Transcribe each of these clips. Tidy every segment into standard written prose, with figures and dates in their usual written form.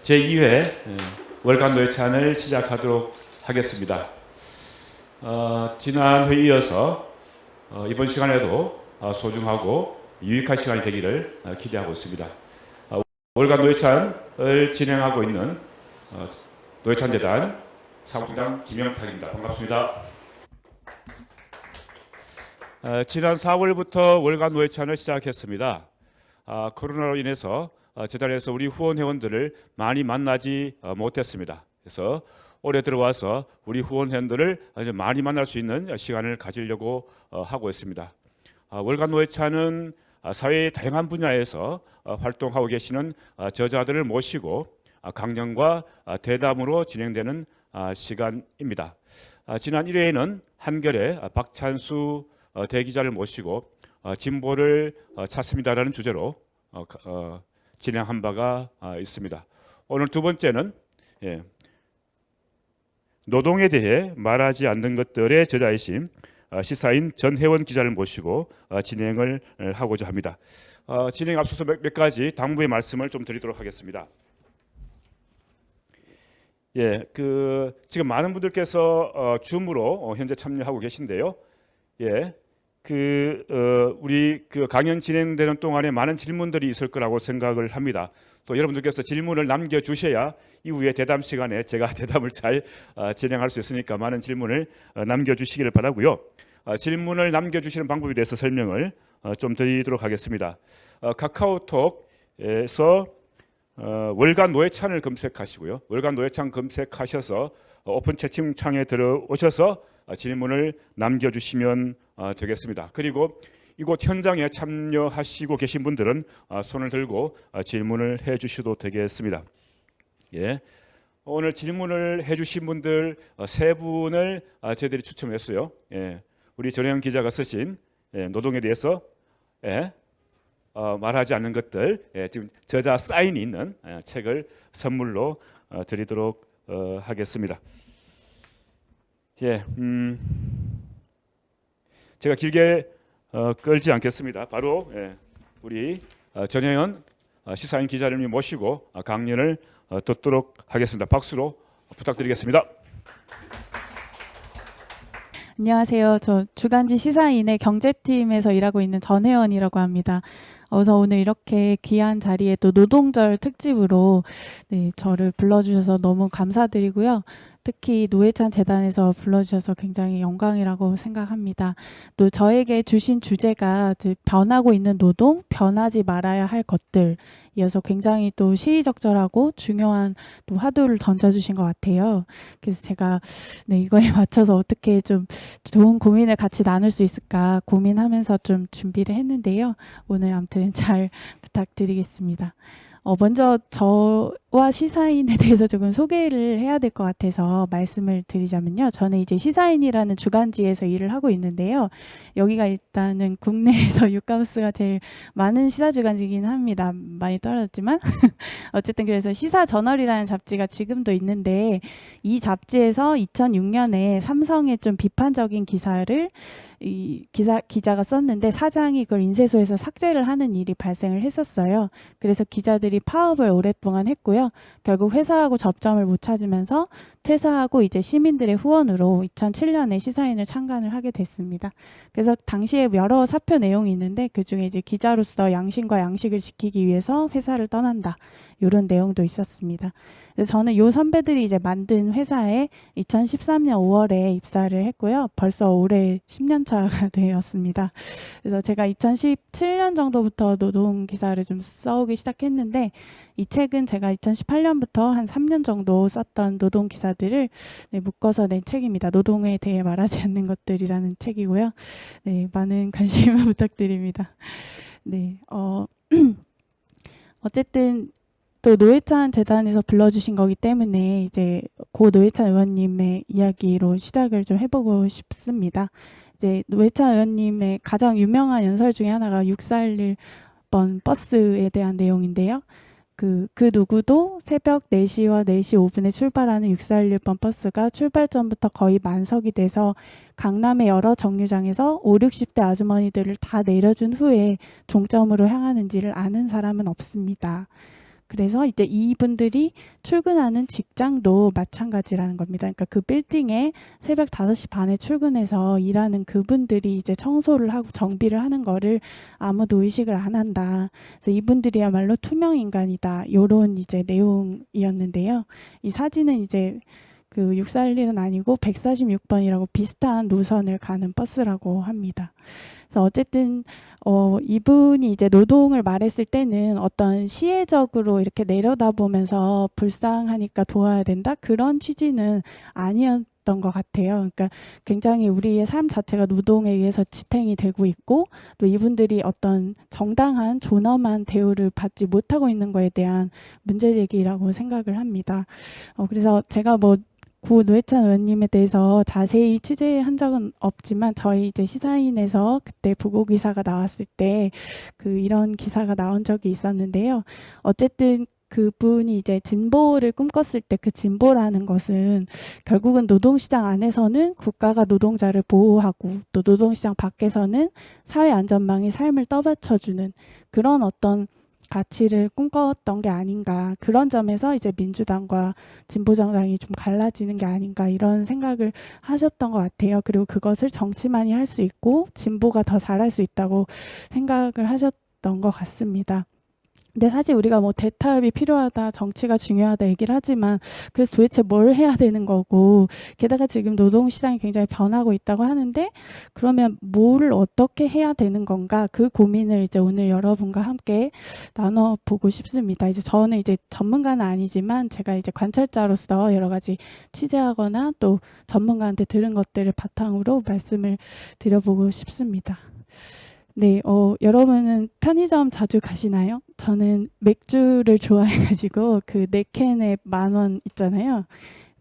제2회 월간 노회찬을 시작하도록 하겠습니다. 지난 회의에 이어서 이번 시간에도 소중하고 유익한 시간이 되기를 기대하고 있습니다. 월간 노회찬을 진행하고 있는 노회찬재단 사무총장 김영탁입니다. 반갑습니다. 지난 4월부터 월간 노회찬을 시작했습니다. 코로나로 인해서 재단에서 우리 후원 회원들을 많이 만나지 못했습니다. 그래서 올해 들어와서 우리 후원 회원들을 많이 만날 수 있는 시간을 가지려고 하고 있습니다. 월간 노회찬은 사회의 다양한 분야에서 활동하고 계시는 저자들을 모시고 강연과 대담으로 진행되는 시간입니다. 지난 1회에는 한겨레 박찬수 대기자를 모시고 진보를 찾습니다라는 주제로 진행한 바가 있습니다. 오늘 두 번째는 노동에 대해 말하지 않는 것들의 저자이신 시사인 전혜원 기자를 모시고 진행을 하고자 합니다. 진행 앞서서 몇 가지 당부의 말씀을 좀 드리도록 하겠습니다. 지금 많은 분들께서 줌으로 현재 참여하고 계신데요. 우리 강연 진행되는 동안에 많은 질문들이 있을 거라고 생각을 합니다. 또 여러분들께서 질문을 남겨주셔야 이후에 대담 시간에 제가 대담을 잘 진행할 수 있으니까 많은 질문을 남겨주시기를 바라고요. 질문을 남겨주시는 방법에 대해서 설명을 좀 드리도록 하겠습니다. 카카오톡에서 월간 노회찬을 검색하시고요. 월간 노회찬 검색하셔서 오픈 채팅창에 들어오셔서 질문을 남겨주시면 되겠습니다. 그리고 이곳 현장에 참여하시고 계신 분들은 손을 들고 질문을 해주셔도 되겠습니다. 오늘 질문을 해주신 분들 세 분을 저희들이 추첨했어요. 우리 전혜영 기자가 쓰신 노동에 대해서 말하지 않는 것들, 지금 저자 사인이 있는 책을 선물로 드리도록 하겠습니다. 제가 길게 끌지 않겠습니다. 바로 우리 전혜연 시사인 기자를 모시고 강연을 듣도록 하겠습니다. 박수로 부탁드리겠습니다. 안녕하세요. 저 주간지 시사인의 경제팀에서 일하고 있는 전혜원이라고 합니다. 저 오늘 이렇게 귀한 자리에 또 노동절 특집으로 저를 불러주셔서 너무 감사드리고요. 특히 노회찬 재단에서 불러주셔서 굉장히 영광이라고 생각합니다. 또 저에게 주신 주제가 변하고 있는 노동, 변하지 말아야 할 것들 이어서 굉장히 또 시의적절하고 중요한 또 화두를 던져주신 것 같아요. 그래서 제가 이거에 맞춰서 어떻게 좀 좋은 고민을 같이 나눌 수 있을까 고민하면서 좀 준비를 했는데요. 오늘 아무튼 잘 부탁드리겠습니다. 먼저 저와 시사인에 대해서 조금 소개를 해야 될 것 같아서 말씀을 드리자면요. 저는 이제 시사인이라는 주간지에서 일을 하고 있는데요. 여기가 일단은 국내에서 유가부스가 제일 많은 시사주간지이긴 합니다. 많이 떨어졌지만 어쨌든 그래서 시사저널이라는 잡지가 지금도 있는데 이 잡지에서 2006년에 삼성의 좀 비판적인 기사를 기자가 썼는데 사장이 그걸 인쇄소에서 삭제를 하는 일이 발생을 했었어요. 그래서 기자들이 파업을 오랫동안 했고요. 결국 회사하고 접점을 못 찾으면서 퇴사하고 이제 시민들의 후원으로 2007년에 시사인을 창간을 하게 됐습니다. 그래서 당시에 여러 사표 내용이 있는데 그중에 이제 기자로서 양심과 양식을 지키기 위해서 회사를 떠난다. 이런 내용도 있었습니다. 그래서 저는 이 선배들이 이제 만든 회사에 2013년 5월에 입사를 했고요. 벌써 올해 10년 차가 되었습니다. 그래서 제가 2017년 정도부터 노동 기사를 좀 써오기 시작했는데 이 책은 제가 2018년부터 한 3년 정도 썼던 노동 기사들을 묶어서 낸 책입니다. 노동에 대해 말하지 않는 것들이라는 책이고요. 많은 관심을 부탁드립니다. 어쨌든 또 노회찬 재단에서 불러주신 거기 때문에 이제 고 노회찬 의원님의 이야기로 시작을 좀 해보고 싶습니다. 이제 노회찬 의원님의 가장 유명한 연설 중에 하나가 6411번 버스에 대한 내용인데요. 그 누구도 새벽 4시와 4시 5분에 출발하는 6411번 버스가 출발 전부터 거의 만석이 돼서 강남의 여러 정류장에서 5, 60대 아주머니들을 다 내려준 후에 종점으로 향하는지를 아는 사람은 없습니다. 그래서 이제 이분들이 출근하는 직장도 마찬가지라는 겁니다. 그러니까 그 빌딩에 새벽 5시 반에 출근해서 일하는 그분들이 이제 청소를 하고 정비를 하는 거를 아무도 의식을 안 한다. 그래서 이분들이야말로 투명 인간이다. 요런 이제 내용이었는데요. 이 사진은 이제 그 641은 아니고 146번이라고 비슷한 노선을 가는 버스라고 합니다. 그래서 어쨌든 이분이 이제 노동을 말했을 때는 어떤 시혜적으로 이렇게 내려다보면서 불쌍하니까 도와야 된다 그런 취지는 아니었던 것 같아요. 그러니까 굉장히 우리의 삶 자체가 노동에 의해서 지탱이 되고 있고 또 이분들이 어떤 정당한 존엄한 대우를 받지 못하고 있는 거에 대한 문제 제기라고 생각을 합니다. 그래서 제가 뭐 고 노회찬 의원님에 대해서 자세히 취재한 적은 없지만 저희 이제 시사인에서 그때 부고 기사가 나왔을 때 이런 기사가 나온 적이 있었는데요. 어쨌든 그분이 이제 진보를 꿈꿨을 때 그 진보라는 것은 결국은 노동시장 안에서는 국가가 노동자를 보호하고 또 노동시장 밖에서는 사회 안전망이 삶을 떠받쳐주는 그런 어떤 가치를 꿈꿨던 게 아닌가. 그런 점에서 이제 민주당과 진보정당이 좀 갈라지는 게 아닌가 이런 생각을 하셨던 것 같아요. 그리고 그것을 정치만이 할 수 있고 진보가 더 잘할 수 있다고 생각을 하셨던 것 같습니다. 근데 사실 우리가 뭐 대타협이 필요하다, 정치가 중요하다 얘기를 하지만 그래서 도대체 뭘 해야 되는 거고 게다가 지금 노동시장이 굉장히 변하고 있다고 하는데 그러면 뭐를 어떻게 해야 되는 건가 그 고민을 이제 오늘 여러분과 함께 나눠보고 싶습니다. 이제 저는 이제 전문가는 아니지만 제가 이제 관찰자로서 여러 가지 취재하거나 또 전문가한테 들은 것들을 바탕으로 말씀을 드려보고 싶습니다. 네, 여러분은 편의점 자주 가시나요? 저는 맥주를 좋아해가지고 그 4캔에 10,000원 있잖아요.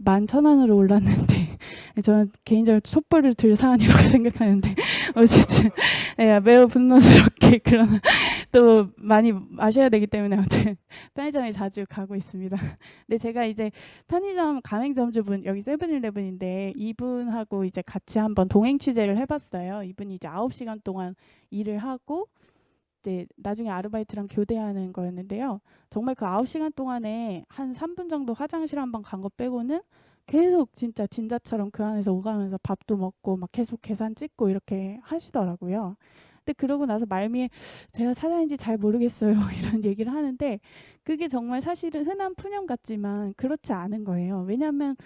11,000원으로 올랐는데 저는 개인적으로 촛불을 들 사안이라고 생각하는데 어쨌든 네, 매우 분노스럽게 그런 또 많이 마셔야 되기 때문에 아무튼 편의점에 자주 가고 있습니다. 근데 제가 이제 편의점 가맹점주분 여기 세븐일레븐인데 이분하고 이제 같이 한번 동행 취재를 해봤어요. 이분이 이제 9시간 동안 일을 하고 이제 나중에 아르바이트랑 교대하는 거였는데요. 정말 그 9시간 동안에 한 3분 정도 화장실 한번 간 거 빼고는 계속 진짜 진자처럼 그 안에서 오가면서 밥도 먹고 막 계속 계산 찍고 이렇게 하시더라고요. 근데 그러고 나서 말미에 제가 사장인지 잘 모르겠어요 이런 얘기를 하는데 그게 정말 사실은 흔한 푸념 같지만 그렇지 않은 거예요. 왜냐하면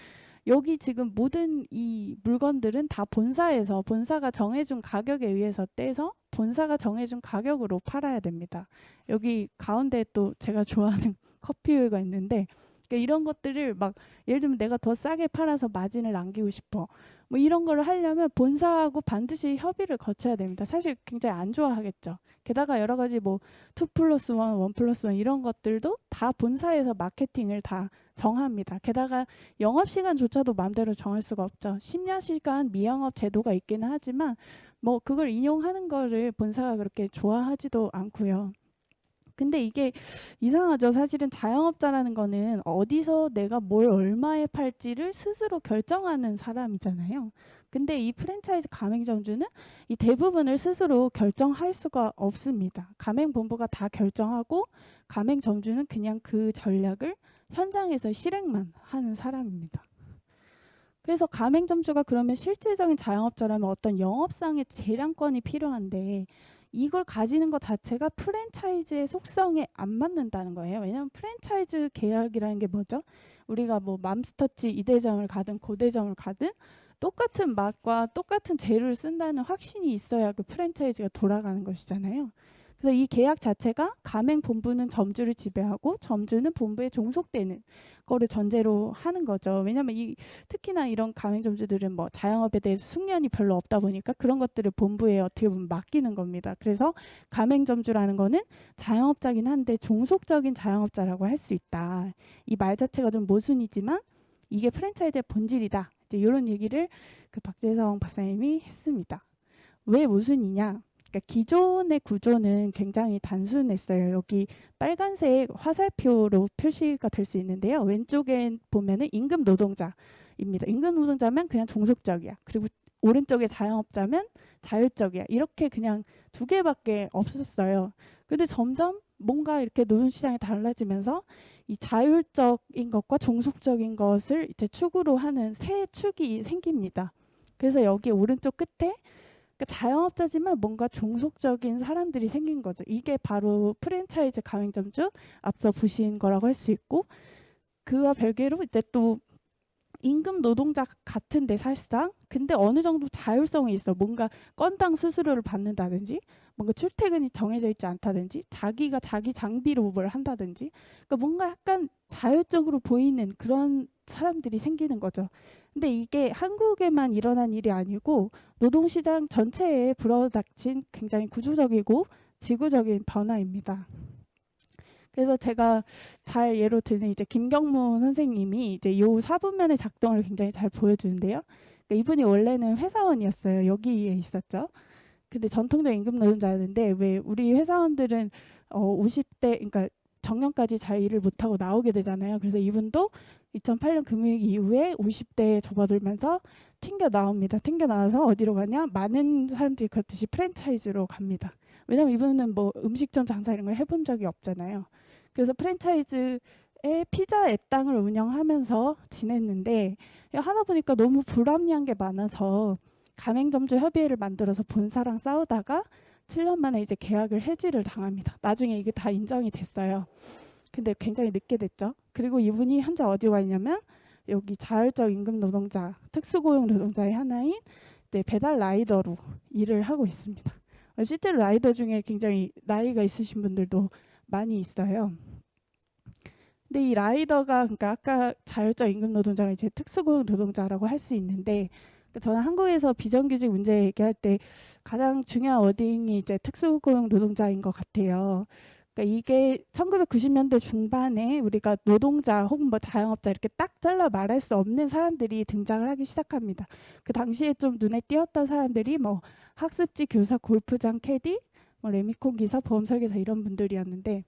여기 지금 모든 이 물건들은 다 본사에서 본사가 정해준 가격에 의해서 떼서 본사가 정해준 가격으로 팔아야 됩니다. 여기 가운데 또 제가 좋아하는 커피우유가 있는데 그러니까 이런 것들을 막 예를 들면 내가 더 싸게 팔아서 마진을 남기고 싶어. 뭐 이런 거를 하려면 본사하고 반드시 협의를 거쳐야 됩니다. 사실 굉장히 안 좋아하겠죠. 게다가 여러 가지 뭐 2+1, 1+1 이런 것들도 다 본사에서 마케팅을 다 정합니다. 게다가 영업시간조차도 마음대로 정할 수가 없죠. 심야시간 미영업 제도가 있기는 하지만 뭐 그걸 인용하는 거를 본사가 그렇게 좋아하지도 않고요. 근데 이게 이상하죠. 사실은 자영업자라는 거는 어디서 내가 뭘 얼마에 팔지를 스스로 결정하는 사람이잖아요. 근데 이 프랜차이즈 가맹점주는 이 대부분을 스스로 결정할 수가 없습니다. 가맹본부가 다 결정하고 가맹점주는 그냥 그 전략을 현장에서 실행만 하는 사람입니다. 그래서 가맹점주가 그러면 실질적인 자영업자라면 어떤 영업상의 재량권이 필요한데 이걸 가지는 것 자체가 프랜차이즈의 속성에 안 맞는다는 거예요. 왜냐하면 프랜차이즈 계약이라는 게 뭐죠? 우리가 뭐 맘스터치 이 대점을 가든 고대점을 가든 똑같은 맛과 똑같은 재료를 쓴다는 확신이 있어야 그 프랜차이즈가 돌아가는 것이잖아요. 그래서 이 계약 자체가 가맹 본부는 점주를 지배하고 점주는 본부에 종속되는 거를 전제로 하는 거죠. 왜냐하면 특히나 이런 가맹점주들은 뭐 자영업에 대해서 숙련이 별로 없다 보니까 그런 것들을 본부에 어떻게 보면 맡기는 겁니다. 그래서 가맹점주라는 거는 자영업자긴 한데 종속적인 자영업자라고 할 수 있다. 이 말 자체가 좀 모순이지만 이게 프랜차이즈의 본질이다. 이제 이런 얘기를 그 박재성 박사님이 했습니다. 왜 모순이냐? 그러니까 기존의 구조는 굉장히 단순했어요. 여기 빨간색 화살표로 표시가 될 수 있는데요. 왼쪽에 보면은 임금 노동자입니다. 임금 노동자면 그냥 종속적이야. 그리고 오른쪽에 자영업자면 자율적이야. 이렇게 그냥 두 개밖에 없었어요. 근데 점점 뭔가 이렇게 노동시장이 달라지면서 이 자율적인 것과 종속적인 것을 이제 축으로 하는 새 축이 생깁니다. 그래서 여기 오른쪽 끝에 그러니까 자영업자지만 뭔가 종속적인 사람들이 생긴 거죠. 이게 바로 프랜차이즈 가맹점주 앞서 보신 거라고 할 수 있고, 그와 별개로 이제 또 임금 노동자 같은데 사실상 근데 어느 정도 자율성이 있어. 뭔가 건당 수수료를 받는다든지 뭔가 출퇴근이 정해져 있지 않다든지 자기가 자기 장비로 뭘 한다든지 그러니까 뭔가 약간 자율적으로 보이는 그런 사람들이 생기는 거죠. 근데 이게 한국에만 일어난 일이 아니고 노동시장 전체에 불어닥친 굉장히 구조적이고 지구적인 변화입니다. 그래서 제가 잘 예로 드는 이제 김경문 선생님이 이제 요 사분면의 작동을 굉장히 잘 보여주는데요. 그러니까 이분이 원래는 회사원이었어요. 여기에 있었죠. 근데 전통적 임금 노동자였는데 왜 우리 회사원들은 50대 그러니까 정년까지 잘 일을 못하고 나오게 되잖아요. 그래서 이분도 2008년 금융위기 이후에 50대에 접어들면서 튕겨 나옵니다. 튕겨 나와서 어디로 가냐? 많은 사람들이 그렇듯이 프랜차이즈로 갑니다. 왜냐면 이분은 뭐 음식점 장사 이런 걸 해본 적이 없잖아요. 그래서 프랜차이즈의 피자 애당을 운영하면서 지냈는데 하다 보니까 너무 불합리한 게 많아서 가맹점주 협의회를 만들어서 본사랑 싸우다가 7년 만에 이제 계약을 해지를 당합니다. 나중에 이게 다 인정이 됐어요. 근데 굉장히 늦게 됐죠. 그리고 이분이 현재 어디로 가 있냐면 여기 자율적 임금 노동자, 특수고용 노동자의 하나인 이제 배달 라이더로 일을 하고 있습니다. 실제로 라이더 중에 굉장히 나이가 있으신 분들도 많이 있어요. 근데 이 라이더가 그러니까 아까 자율적 임금 노동자가 이제 특수고용 노동자라고 할 수 있는데 저는 한국에서 비정규직 문제 얘기할 때 가장 중요한 워딩이 이제 특수고용 노동자인 것 같아요. 그러니까 이게 1990년대 중반에 우리가 노동자 혹은 뭐 자영업자 이렇게 딱 잘라 말할 수 없는 사람들이 등장을 하기 시작합니다. 그 당시에 좀 눈에 띄었던 사람들이 뭐 학습지 교사, 골프장 캐디, 뭐 레미콘 기사, 보험 설계사 이런 분들이었는데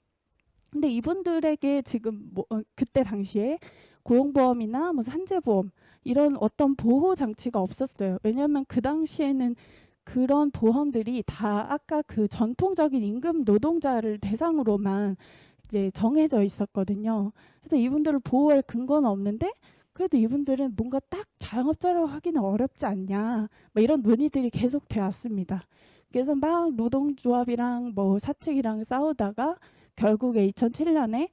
근데 이분들에게 지금 뭐 그때 당시에 고용보험이나 뭐 산재보험 이런 어떤 보호 장치가 없었어요. 왜냐하면 그 당시에는 그런 보험들이 다 아까 그 전통적인 임금 노동자를 대상으로만 이제 정해져 있었거든요. 그래서 이분들을 보호할 근거는 없는데 그래도 이분들은 뭔가 딱 자영업자라고 하기는 어렵지 않냐. 뭐 이런 논의들이 계속 되었습니다. 그래서 막 노동조합이랑 뭐 사측이랑 싸우다가 결국에 2007년에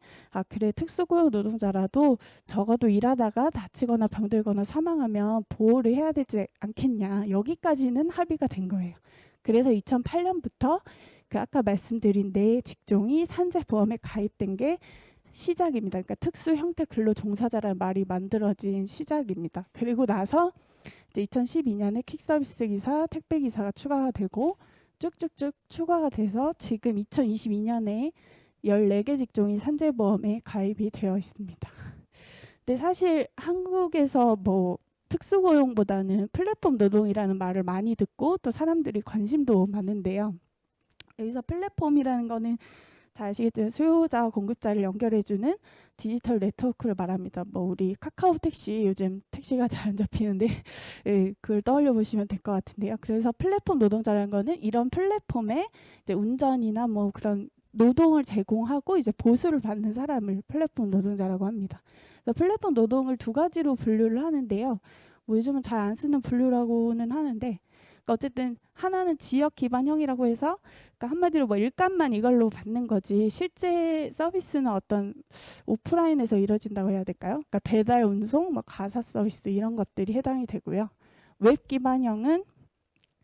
그래 특수고용 노동자라도 적어도 일하다가 다치거나 병들거나 사망하면 보호를 해야 되지 않겠냐 여기까지는 합의가 된 거예요. 그래서 2008년부터 그 아까 말씀드린 네 직종이 산재보험에 가입된 게 시작입니다. 그러니까 특수 형태 근로 종사자라는 말이 만들어진 시작입니다. 그리고 나서 이제 2012년에 퀵서비스 기사, 택배 기사가 추가가 되고 쭉쭉쭉 추가가 돼서 지금 2022년에 14개 직종이 산재보험에 가입이 되어 있습니다. 근데 사실 한국에서 뭐 특수고용보다는 플랫폼 노동이라는 말을 많이 듣고 또 사람들이 관심도 많은데요. 여기서 플랫폼이라는 거는 잘 아시겠지만 수요자와 공급자를 연결해주는 디지털 네트워크를 말합니다. 뭐 우리 카카오 택시 요즘 택시가 잘 안 잡히는데 예, 그걸 떠올려 보시면 될 것 같은데요. 그래서 플랫폼 노동자라는 거는 이런 플랫폼에 이제 운전이나 뭐 그런 노동을 제공하고 이제 보수를 받는 사람을 플랫폼 노동자라고 합니다. 그래서 플랫폼 노동을 두 가지로 분류를 하는데요. 뭐 요즘은 잘 안 쓰는 분류라고는 하는데 그러니까 어쨌든 하나는 지역 기반형이라고 해서 그러니까 한마디로 뭐 일감만 이걸로 받는 거지 실제 서비스는 어떤 오프라인에서 이루어진다고 해야 될까요? 그러니까 배달, 운송, 뭐 가사 서비스 이런 것들이 해당이 되고요. 웹 기반형은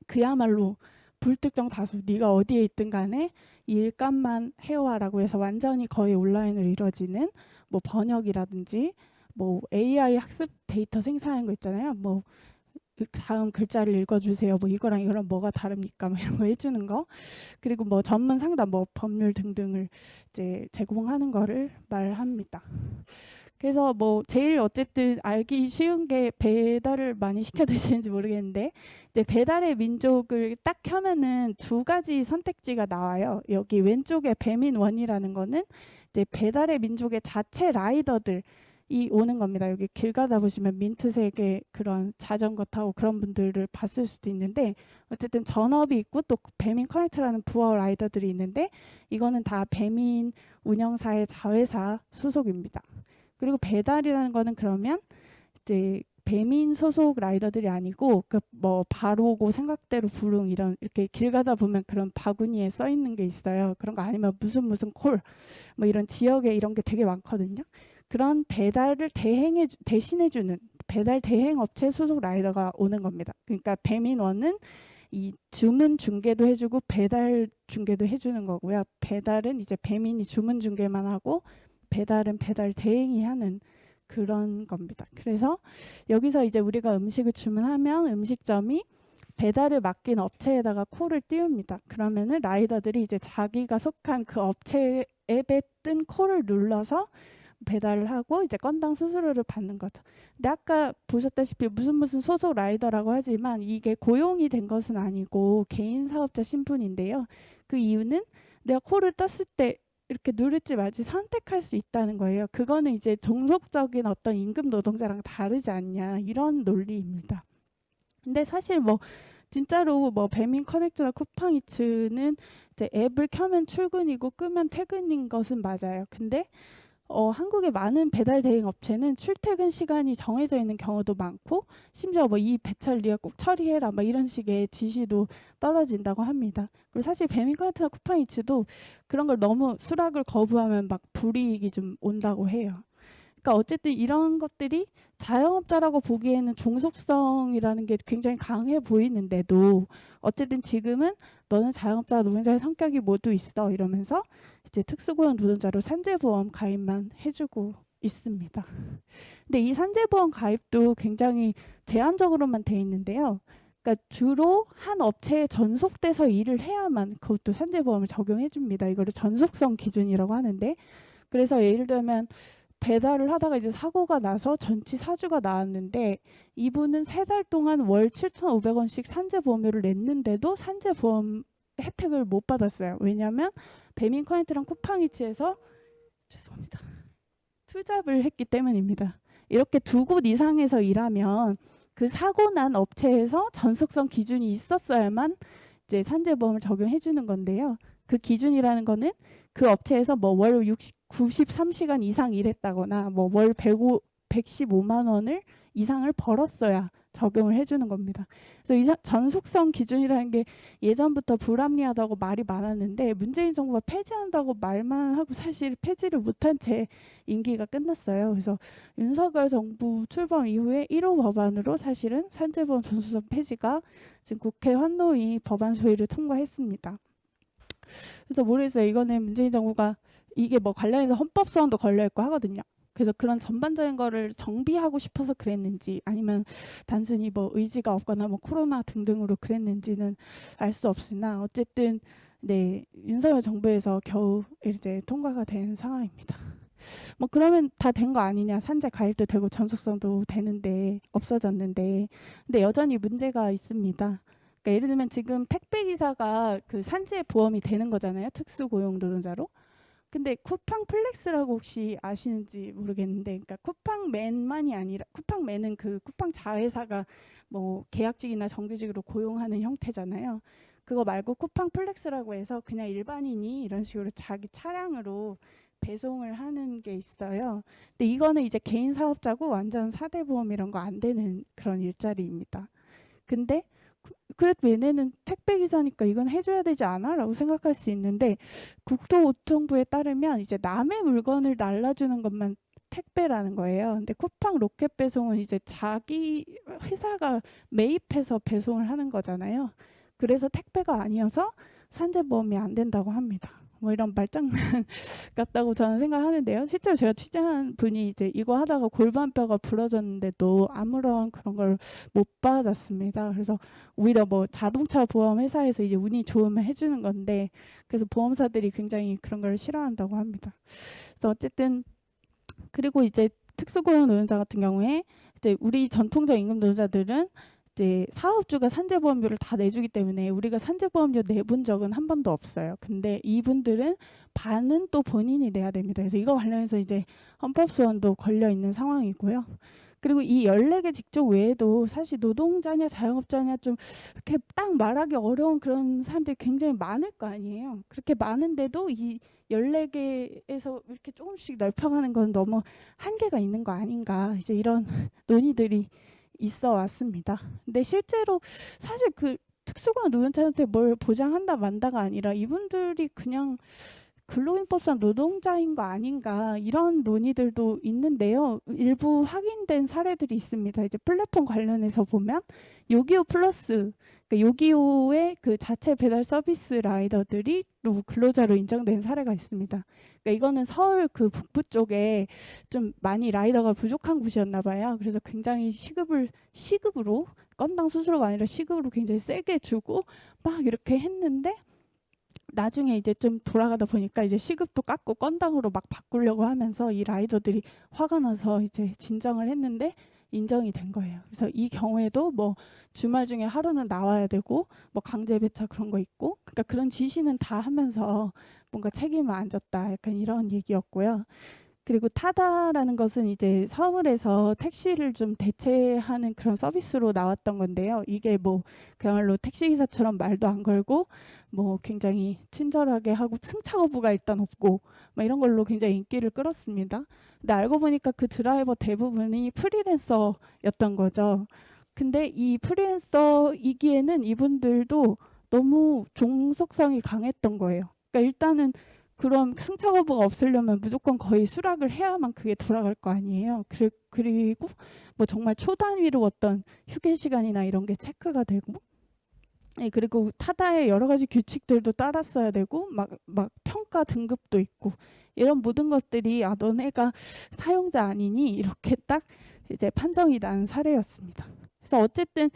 그야말로 불특정 다수 네가 어디에 있든 간에 이 일감만 해와라고 해서 완전히 거의 온라인으로 이루어지는 뭐 번역이라든지 뭐 AI 학습 데이터 생산하는 거 있잖아요. 뭐 다음 글자를 읽어주세요. 뭐 이거랑 이거랑 뭐가 다릅니까? 뭐 이런 거 해주는 거. 그리고 뭐 전문 상담, 뭐 법률 등등을 이제 제공하는 거를 말합니다. 그래서 뭐 제일 어쨌든 알기 쉬운 게 배달을 많이 시켜 드시는지 모르겠는데 이제 배달의 민족을 딱 켜면은 두 가지 선택지가 나와요. 여기 왼쪽에 배민원이라는 거는 이제 배달의 민족의 자체 라이더들 오는 겁니다. 여기 길 가다 보시면 민트색의 그런 자전거 타고 그런 분들을 봤을 수도 있는데, 어쨌든 전업이 있고 또 배민 커넥트라는 부하 라이더들이 있는데, 이거는 다 배민 운영사의 자회사 소속입니다. 그리고 배달이라는 거는 그러면 이제 배민 소속 라이더들이 아니고 그 뭐 바로고 생각대로 부릉 이런 이렇게 길 가다 보면 그런 바구니에 써 있는 게 있어요. 그런 거 아니면 무슨 콜 뭐 이런 지역에 이런 게 되게 많거든요. 그런 배달을 대신해주는 배달 대행 업체 소속 라이더가 오는 겁니다. 그러니까 배민원은 이 주문 중개도 해주고 배달 중개도 해주는 거고요. 배달은 이제 배민이 주문 중개만 하고 배달은 배달 대행이 하는 그런 겁니다. 그래서 여기서 이제 우리가 음식을 주문하면 음식점이 배달을 맡긴 업체에다가 콜을 띄웁니다. 그러면은 라이더들이 이제 자기가 속한 그 업체 앱에 뜬 콜을 눌러서 배달을 하고 이제 건당 수수료를 받는 거죠. 근데 아까 보셨다시피 무슨 소속 라이더라고 하지만 이게 고용이 된 것은 아니고 개인 사업자 신분인데요. 그 이유는 내가 콜을 떴을 때 이렇게 누를지 말지 선택할 수 있다는 거예요. 그거는 이제 종속적인 어떤 임금 노동자랑 다르지 않냐 이런 논리입니다. 근데 사실 뭐 진짜로 뭐 배민 커넥트나 쿠팡이츠는 이제 앱을 켜면 출근이고 끄면 퇴근인 것은 맞아요. 근데 한국의 많은 배달 대행 업체는 출퇴근 시간이 정해져 있는 경우도 많고 심지어 뭐 이 배차를 네가 꼭 처리해라 막 이런 식의 지시도 떨어진다고 합니다. 그리고 사실 배민 커넥트나 쿠팡이츠도 그런 걸 너무 수락을 거부하면 막 불이익이 좀 온다고 해요. 그러니까 어쨌든 이런 것들이 자영업자라고 보기에는 종속성이라는 게 굉장히 강해 보이는데도 어쨌든 지금은 너는 자영업자 노동자의 성격이 모두 있어 이러면서 이제 특수고용 노동자로 산재보험 가입만 해주고 있습니다. 근데 이 산재보험 가입도 굉장히 제한적으로만 돼 있는데요. 그러니까 주로 한 업체에 전속돼서 일을 해야만 그것도 산재보험을 적용해 줍니다. 이거를 전속성 기준이라고 하는데, 그래서 예를 들면 배달을 하다가 이제 사고가 나서 전치 사주가 나왔는데 이분은 3달 동안 월 7,500원씩 산재보험료를 냈는데도 산재보험 혜택을 못 받았어요. 왜냐하면 배민 커넥트랑 쿠팡이츠에서 죄송합니다. 투잡을 했기 때문입니다. 이렇게 2곳 이상에서 일하면 그 사고 난 업체에서 전속성 기준이 있었어야만 이제 산재보험을 적용해 주는 건데요. 그 기준이라는 거는 그 업체에서 뭐 월 93시간 이상 일했다거나 뭐 월 115만 원을 이상을 벌었어야 적용을 해주는 겁니다. 그래서 전속성 기준이라는 게 예전부터 불합리하다고 말이 많았는데 문재인 정부가 폐지한다고 말만 하고 사실 폐지를 못한 채 임기가 끝났어요. 그래서 윤석열 정부 출범 이후에 1호 법안으로 사실은 산재보험 전속성 폐지가 지금 국회 환노위 법안 소위를 통과했습니다. 그래서 모르겠어요. 이거는 문재인 정부가 이게 뭐 관련해서 헌법 소원도 걸려있고 하거든요. 그래서 그런 전반적인 거를 정비하고 싶어서 그랬는지 아니면 단순히 뭐 의지가 없거나 뭐 코로나 등등으로 그랬는지는 알 수 없으나 어쨌든 네, 윤석열 정부에서 겨우 이제 통과가 된 상황입니다. 뭐 그러면 다 된 거 아니냐, 산재 가입도 되고 전속성도 되는데 없어졌는데, 근데 여전히 문제가 있습니다. 그러니까 예를 들면 지금 택배 기사가 그 산재 보험이 되는 거잖아요, 특수고용 노동자로. 근데 쿠팡 플렉스라고 혹시 아시는지 모르겠는데, 그러니까 쿠팡맨만이 아니라, 쿠팡맨은 그 쿠팡 자회사가 뭐 계약직이나 정규직으로 고용하는 형태잖아요. 그거 말고 쿠팡 플렉스라고 해서 그냥 일반인이 이런 식으로 자기 차량으로 배송을 하는 게 있어요. 근데 이거는 이제 개인 사업자고 완전 4대 보험 이런 거 안 되는 그런 일자리입니다. 근데 그래도 얘네는 택배 기사니까 이건 해줘야 되지 않아? 라고 생각할 수 있는데, 국토교통부에 따르면 이제 남의 물건을 날라주는 것만 택배라는 거예요. 근데 쿠팡 로켓 배송은 이제 자기 회사가 매입해서 배송을 하는 거잖아요. 그래서 택배가 아니어서 산재보험이 안 된다고 합니다. 뭐 이런 말장난 같다고 저는 생각하는데요. 실제로 제가 취재한 분이 이제 이거 하다가 골반뼈가 부러졌는데도 아무런 그런 걸 못 받았습니다. 그래서 오히려 뭐 자동차 보험 회사에서 이제 운이 좋으면 해주는 건데, 그래서 보험사들이 굉장히 그런 걸 싫어한다고 합니다. 그래서 어쨌든 그리고 이제 특수고용 노동자 같은 경우에 이제 우리 전통적 임금 노동자들은 이제 사업주가 산재보험료를 다 내주기 때문에 우리가 산재보험료 내본 적은 한 번도 없어요. 근데 이분들은 반은 또 본인이 내야 됩니다. 그래서 이거 관련해서 이제 헌법소원도 걸려 있는 상황이고요. 그리고 이 14개 직종 외에도 사실 노동자냐 자영업자냐 좀 이렇게 딱 말하기 어려운 그런 사람들이 굉장히 많을 거 아니에요. 그렇게 많은데도 이 14개에서 이렇게 조금씩 넓혀가는 건 너무 한계가 있는 거 아닌가. 이제 이런 논의들이 있어 왔습니다. 근데 실제로 사실 그 특수고용 노동자한테 뭘 보장한다 만다가 아니라 이분들이 그냥 근로인법상 노동자인 거 아닌가 이런 논의들도 있는데요. 일부 확인된 사례들이 있습니다. 이제 플랫폼 관련해서 보면 요기요 플러스, 그러니까 요기요의 그 자체 배달 서비스 라이더들이 또 근로자로 인정된 사례가 있습니다. 그러니까 이거는 서울 그 북부 쪽에 좀 많이 라이더가 부족한 곳이었나 봐요. 그래서 굉장히 시급으로 건당 수수료가 아니라 시급으로 굉장히 세게 주고 막 이렇게 했는데 나중에 이제 좀 돌아가다 보니까 이제 시급도 깎고 건당으로 막 바꾸려고 하면서 이 라이더들이 화가 나서 이제 진정을 했는데 인정이 된 거예요. 그래서 이 경우에도 뭐 주말 중에 하루는 나와야 되고 뭐 강제 배차 그런 거 있고, 그러니까 그런 지시는 다 하면서 뭔가 책임을 안 졌다 약간 이런 얘기였고요. 그리고 타다라는 것은 이제 서울에서 택시를 좀 대체하는 그런 서비스로 나왔던 건데요. 이게 뭐 그야말로 택시기사처럼 말도 안 걸고 뭐 굉장히 친절하게 하고 승차 거부가 일단 없고 막 이런 걸로 굉장히 인기를 끌었습니다. 근데 알고 보니까 그 드라이버 대부분이 프리랜서였던 거죠. 근데 이 프리랜서이기에는 이분들도 너무 종속성이 강했던 거예요. 그러니까 일단은 그럼 승차 거부가 없으려면 무조건 거의 수락을 해야만 그게 돌아갈 거 아니에요. 그리고 뭐 정말 초단위로 어떤 휴게 시간이나 이런 게 체크가 되고, 예, 그리고 타다의 여러 가지 규칙들도 따랐어야 되고, 막 평가 등급도 있고, 이런 모든 것들이 아, 너네가 사용자 아니니? 이렇게 딱 이제 판정이 난 사례였습니다. 그래서 어쨌든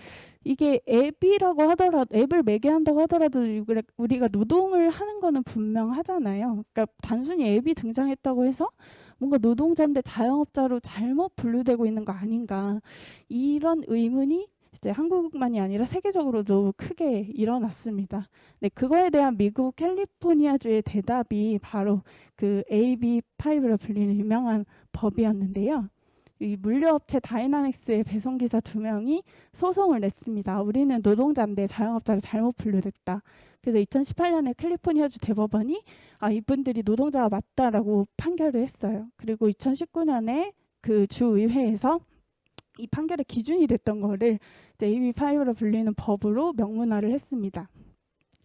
이게 앱이라고 하더라도, 앱을 매개한다고 하더라도 우리가 노동을 하는 거는 분명하잖아요. 그러니까 단순히 앱이 등장했다고 해서 뭔가 노동자인데 자영업자로 잘못 분류되고 있는 거 아닌가. 이런 의문이 이제 한국만이 아니라 세계적으로도 크게 일어났습니다. 네, 그거에 대한 미국 캘리포니아주의 대답이 바로 그 AB5로 불리는 유명한 법이었는데요. 이 물류업체 다이나믹스의 배송기사 2명이 소송을 냈습니다. 우리는 노동자인데 자영업자로 잘못 분류됐다. 그래서 2018년에 캘리포니아주 대법원이 아, 이분들이 노동자가 맞다라고 판결을 했어요. 그리고 2019년에 그 주의회에서 이 판결의 기준이 됐던 거를 AB5로 불리는 법으로 명문화를 했습니다.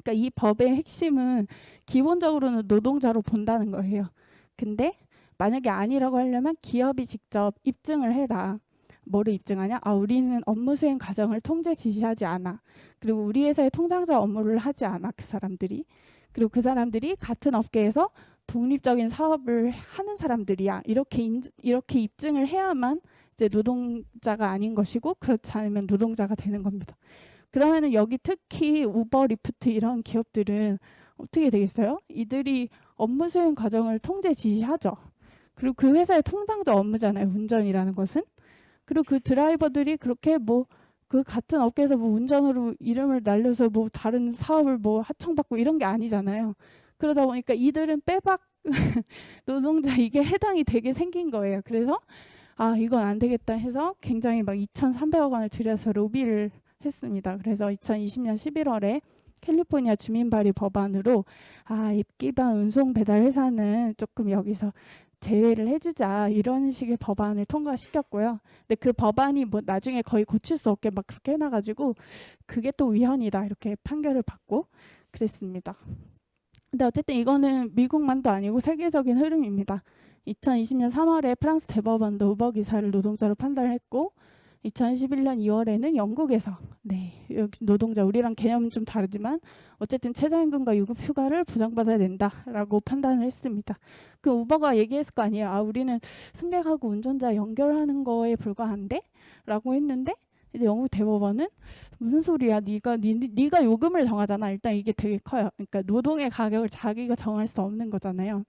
그러니까 이 법의 핵심은 기본적으로는 노동자로 본다는 거예요. 근데 만약에 아니라고 하려면 기업이 직접 입증을 해라. 뭐를 입증하냐? 아, 우리는 업무 수행 과정을 통제 지시하지 않아. 그리고 우리 회사의 통상적 업무를 하지 않아, 그 사람들이. 그리고 그 사람들이 같은 업계에서 독립적인 사업을 하는 사람들이야. 이렇게 입증을 해야만 이제 노동자가 아닌 것이고, 그렇지 않으면 노동자가 되는 겁니다. 그러면은 여기 특히 우버, 리프트 이런 기업들은 어떻게 되겠어요? 이들이 업무 수행 과정을 통제 지시하죠. 그리고 그 회사의 통상적 업무잖아요, 운전이라는 것은. 그리고 그 드라이버들이 그렇게 뭐 그 같은 업계에서 뭐 운전으로 이름을 날려서 뭐 다른 사업을 뭐 하청받고 이런 게 아니잖아요. 그러다 보니까 이들은 빼박 노동자 이게 해당이 되게 생긴 거예요. 그래서 아, 이건 안 되겠다 해서 굉장히 막 2,300억 원을 들여서 로비를 했습니다. 그래서 2020년 11월에 캘리포니아 주민 발의 법안으로 아, 앱 기반 운송 배달 회사는 조금 여기서 제외를 해주자 이런 식의 법안을 통과시켰고요. 근데 그 법안이 뭐 나중에 거의 고칠 수 없게 막 그렇게 해놔가지고 그게 또 위헌이다 이렇게 판결을 받고 그랬습니다. 근데 어쨌든 이거는 미국만도 아니고 세계적인 흐름입니다. 2020년 3월에 프랑스 대법원도 우버 기사를 노동자로 판단을 했고 2011년 2월에는 영국에서 네, 여기 노동자 우리랑 개념은 좀 다르지만 어쨌든 최저임금과 유급휴가를 보장받아야 된다라고 판단을 했습니다. 그 우버가 얘기했을 거 아니에요. 아, 우리는 승객하고 운전자 연결하는 거에 불과한데? 라고 했는데 이제 영국 대법원은 무슨 소리야? 네가 요금을 정하잖아. 일단 이게 되게 커요. 그러니까 노동의 가격을 자기가 정할 수 없는 거잖아요.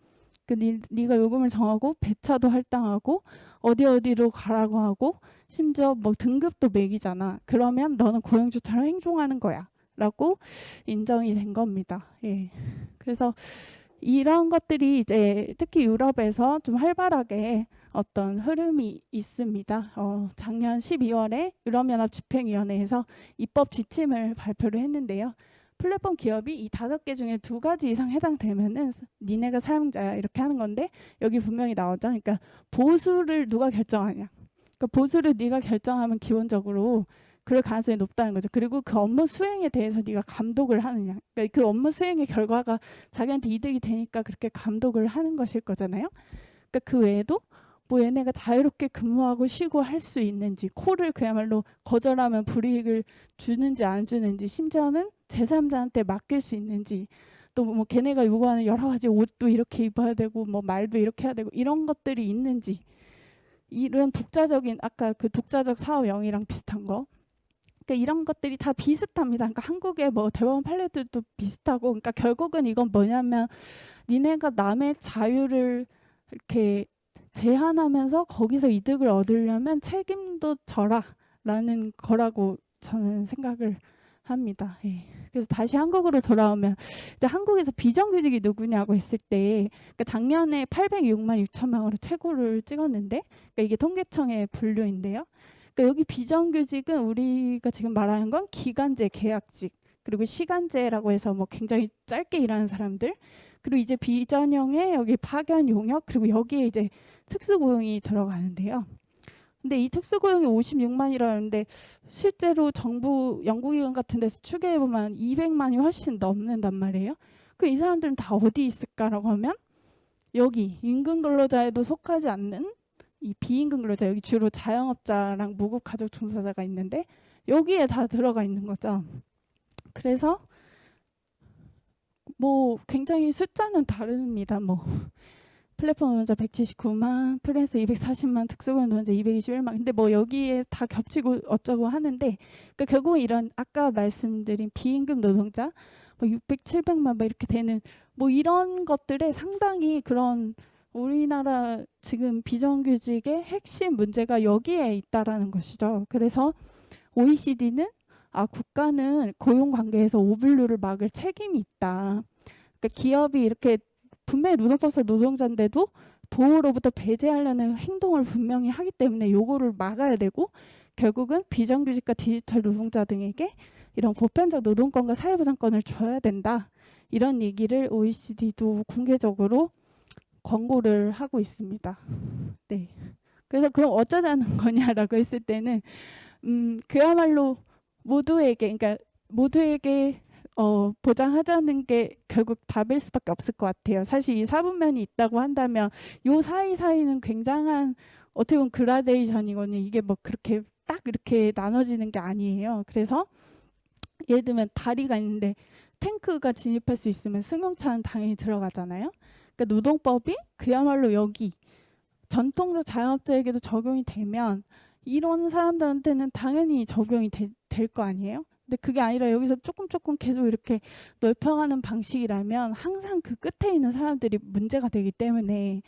네가 요금을 정하고 배차도 할당하고 어디로 가라고 하고 심지어 뭐 등급도 매기잖아. 그러면 너는 고용주처럼 행동하는 거야. 라고 인정이 된 겁니다. 예. 그래서 이런 것들이 이제 특히 유럽에서 좀 활발하게 어떤 흐름이 있습니다. 작년 12월에 유럽연합 집행위원회에서 입법 지침을 발표를 했는데요. 플랫폼 기업이 이 5개 중에 2가지 이상 해당되면은 니네가 사용자야 이렇게 하는 건데 여기 분명히 나오죠. 그러니까 보수를 누가 결정하냐. 그러니까 보수를 네가 결정하면 기본적으로 그럴 가능성이 높다는 거죠. 그리고 그 업무 수행에 대해서 네가 감독을 하느냐. 그러니까 그 업무 수행의 결과가 자기한테 이득이 되니까 그렇게 감독을 하는 것일 거잖아요. 그러니까 그 외에도 뭐 얘네가 자유롭게 근무하고 쉬고 할 수 있는지, 콜을 그야말로 거절하면 불이익을 주는지 안 주는지, 심지어는 제3자한테 맡길 수 있는지, 또 뭐 걔네가 요구하는 여러 가지 옷도 이렇게 입어야 되고 뭐 말도 이렇게 해야 되고 이런 것들이 있는지, 이런 독자적인 아까 그 독자적 사업영위랑 비슷한 거. 그러니까 이런 것들이 다 비슷합니다. 그러니까 한국의 뭐 대법원 판례들도 비슷하고, 그러니까 결국은 이건 뭐냐면 니네가 남의 자유를 이렇게 제한하면서 거기서 이득을 얻으려면 책임도 져라라는 거라고 저는 생각을 합니다. 예. 그래서 다시 한국으로 돌아오면 이제 한국에서 비정규직이 누구냐고 했을 때 그러니까 작년에 806만 6천 명으로 최고를 찍었는데 그러니까 이게 통계청의 분류인데요. 그러니까 여기 비정규직은 우리가 지금 말하는 건 기간제 계약직 그리고 시간제라고 해서 뭐 굉장히 짧게 일하는 사람들 그리고 이제 비전형의 여기 파견 용역 그리고 여기에 이제 특수고용이 들어가는데요. 근데 이 특수고용이 56만이라는데 실제로 정부 연구기관 같은 데서 추계해보면 200만이 훨씬 넘는단 말이에요. 그 이 사람들은 다 어디 있을까라고 하면 여기 임금 근로자에도 속하지 않는 이 비임금 근로자 여기 주로 자영업자랑 무급가족 종사자가 있는데 여기에 다 들어가 있는 거죠. 그래서 뭐 굉장히 숫자는 다릅니다. 뭐 플랫폼 노동자 179만, 프리랜서 240만, 특수고용 노동자 221만. 근데 뭐 여기에 다 겹치고 어쩌고 하는데, 그러니까 결국은 이런 아까 말씀드린 비임금 노동자 뭐 600, 700만 뭐 이렇게 되는 뭐 이런 것들에 상당히 그런 우리나라 지금 비정규직의 핵심 문제가 여기에 있다라는 것이죠. 그래서 OECD는 국가는 고용 관계에서 오분류를 막을 책임이 있다. 그러니까 기업이 이렇게 분명히 노동법상 노동자인데도 보호로부터 배제하려는 행동을 분명히 하기 때문에 요거를 막아야 되고 결국은 비정규직과 디지털 노동자 등에게 이런 보편적 노동권과 사회보장권을 줘야 된다. 이런 얘기를 OECD도 공개적으로 권고를 하고 있습니다. 네. 그래서 그럼 어쩌자는 거냐라고 했을 때는 그야말로 모두에게 보장하자는 게 결국 답일 수밖에 없을 것 같아요. 사실 이 사분면이 있다고 한다면 요 사이사이는 굉장한 어떻게 보면 그라데이션이거든요. 이게 뭐 그렇게 딱 이렇게 나눠지는 게 아니에요. 그래서 예를 들면 다리가 있는데 탱크가 진입할 수 있으면 승용차는 당연히 들어가잖아요. 그러니까 노동법이 그야말로 여기 전통적 자영업자에게도 적용이 되면 이런 사람들한테는 당연히 적용이 될 거 아니에요. 근데 그게 아니라 여기서 조금 계속 이렇게 넓혀가는 방식이라면 항상 그 끝에 있는 사람들이 문제가 되기 때문에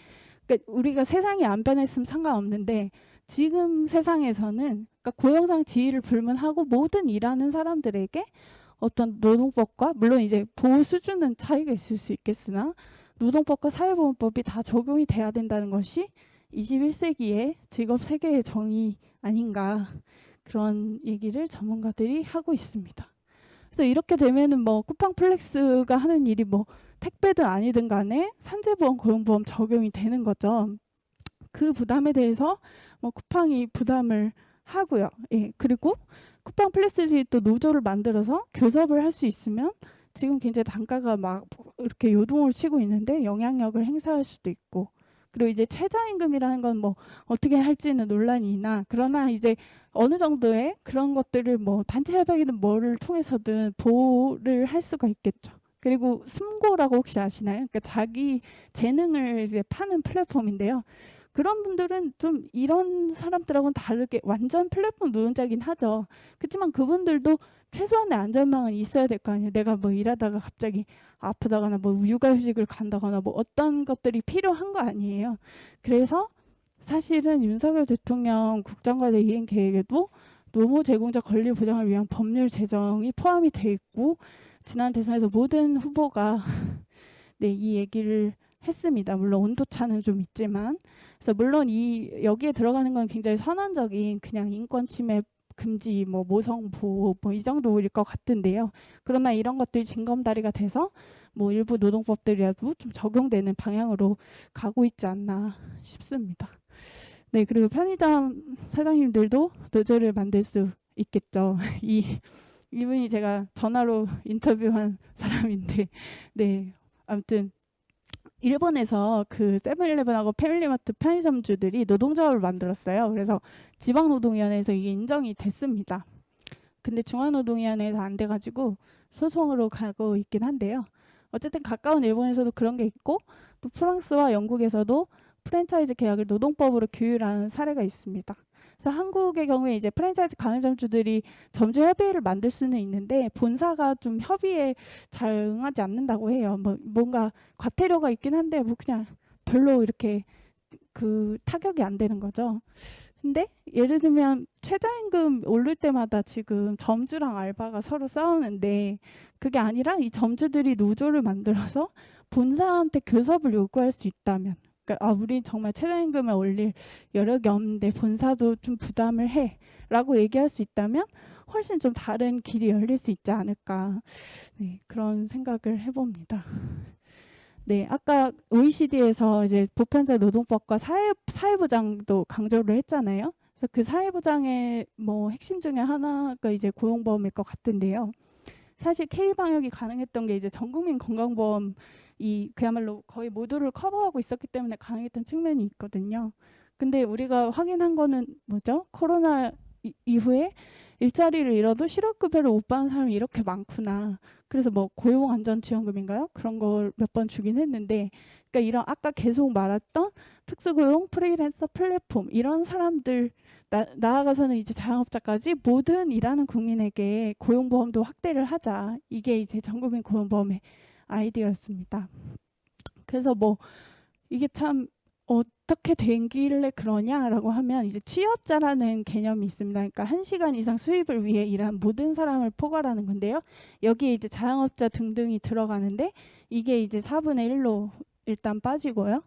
그러니까 우리가 세상이 안 변했으면 상관없는데 지금 세상에서는 그러니까 고용상 지위를 불문하고 모든 일하는 사람들에게 어떤 노동법과 물론 이제 보호 수준은 차이가 있을 수 있겠으나 노동법과 사회보험법이 다 적용이 돼야 된다는 것이 21세기의 직업 세계의 정의 아닌가 그런 얘기를 전문가들이 하고 있습니다. 그래서 이렇게 되면은 뭐 쿠팡플렉스가 하는 일이 뭐 택배든 아니든 간에 산재보험, 고용보험 적용이 되는 거죠. 그 부담에 대해서 뭐 쿠팡이 부담을 하고요. 예, 그리고 쿠팡플렉스들이 또 노조를 만들어서 교섭을 할 수 있으면 지금 굉장히 단가가 막 이렇게 요동을 치고 있는데 영향력을 행사할 수도 있고 그리고 이제 최저임금이라는 건 뭐 어떻게 할지는 논란이 있나 그러나 이제 어느 정도의 그런 것들을 뭐 단체 협약이든 뭐를 통해서든 보호를 할 수가 있겠죠. 그리고 숨고라고 혹시 아시나요? 그러니까 자기 재능을 이제 파는 플랫폼인데요. 그런 분들은 좀 이런 사람들하고는 다르게 완전 플랫폼 노동자긴 하죠. 그렇지만 그분들도 최소한의 안전망은 있어야 될 거 아니에요. 내가 뭐 일하다가 갑자기 아프다거나 뭐 육아휴직을 간다거나 뭐 어떤 것들이 필요한 거 아니에요. 그래서 사실은 윤석열 대통령 국정과제 이행 계획에도 노무 제공자 권리 보장을 위한 법률 제정이 포함이 돼 있고 지난 대선에서 모든 후보가 네, 이 얘기를 했습니다. 물론 온도차는 좀 있지만 그래서 물론 이 여기에 들어가는 건 굉장히 선언적인 그냥 인권 침해 금지 뭐 모성 보호 뭐 이 정도일 것 같은데요. 그러나 이런 것들이 징검다리가 돼서 뭐 일부 노동법들이라도 좀 적용되는 방향으로 가고 있지 않나 싶습니다. 네, 그리고 편의점 사장님들도 노조를 만들 수 있겠죠. 이분이 제가 전화로 인터뷰한 사람인데, 네, 아무튼 일본에서 그 세븐일레븐하고 패밀리마트 편의점주들이 노동조합을 만들었어요. 그래서 지방노동위원회에서 이게 인정이 됐습니다. 근데 중앙노동위원회에서 안 돼가지고 소송으로 가고 있긴 한데요. 어쨌든 가까운 일본에서도 그런 게 있고 또 프랑스와 영국에서도 프랜차이즈 계약을 노동법으로 규율한 사례가 있습니다. 그래서 한국의 경우에 이제 프랜차이즈 가맹점주들이 점주 협의회를 만들 수는 있는데 본사가 좀 협의에 잘 응하지 않는다고 해요. 뭐 뭔가 과태료가 있긴 한데 뭐 그냥 별로 이렇게 그 타격이 안 되는 거죠. 근데 예를 들면 최저임금 오를 때마다 지금 점주랑 알바가 서로 싸우는데 그게 아니라 이 점주들이 노조를 만들어서 본사한테 교섭을 요구할 수 있다면 그러니까 우리 정말 최저임금을 올릴 여력이 없는데 본사도 좀 부담을 해라고 얘기할 수 있다면 훨씬 좀 다른 길이 열릴 수 있지 않을까 네, 그런 생각을 해봅니다. 네, 아까 OECD에서 이제 보편적 노동법과 사회보장도 강조를 했잖아요. 그래서 그 사회보장의 뭐 핵심 중에 하나가 이제 고용보험일 것 같은데요. 사실 K방역이 가능했던 게 이제 전국민 건강보험이 그야말로 거의 모두를 커버하고 있었기 때문에 가능했던 측면이 있거든요. 근데 우리가 확인한 거는 뭐죠? 코로나 이후에 일자리를 잃어도 실업급여를 못 받는 사람이 이렇게 많구나. 그래서 뭐 고용안전지원금인가요? 그런 걸 몇 번 주긴 했는데, 그러니까 이런 아까 계속 말했던 특수고용, 프리랜서, 플랫폼 이런 사람들 나아가서는 이제 자영업자까지 모든 일하는 국민에게 고용보험도 확대를 하자. 이게 이제 전국민 고용보험의 아이디어였습니다. 그래서 뭐 이게 참 어떻게 된길래 그러냐라고 하면 이제 취업자라는 개념이 있습니다. 그러니까 1시간 이상 수입을 위해 일한 모든 사람을 포괄하는 건데요. 여기에 이제 자영업자 등등이 들어가는데 이게 이제 4분의 1로 일단 빠지고요.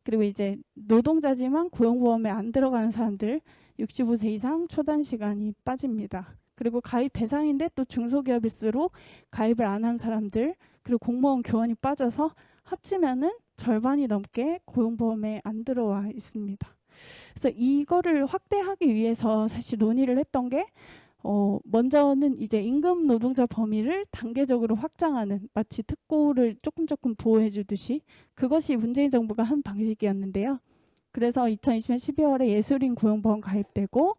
그리고 이제 노동자지만 고용보험에 안 들어가는 사람들 65세 이상 초단시간이 빠집니다. 그리고 가입 대상인데 또 중소기업일수록 가입을 안 한 사람들 그리고 공무원 교원이 빠져서 합치면은 절반이 넘게 고용보험에 안 들어와 있습니다. 그래서 이거를 확대하기 위해서 사실 논의를 했던 게 먼저는 이제 임금 노동자 범위를 단계적으로 확장하는 마치 특고를 조금 보호해 주듯이 그것이 문재인 정부가 한 방식이었는데요. 그래서 2020년 12월에 예술인 고용보험 가입되고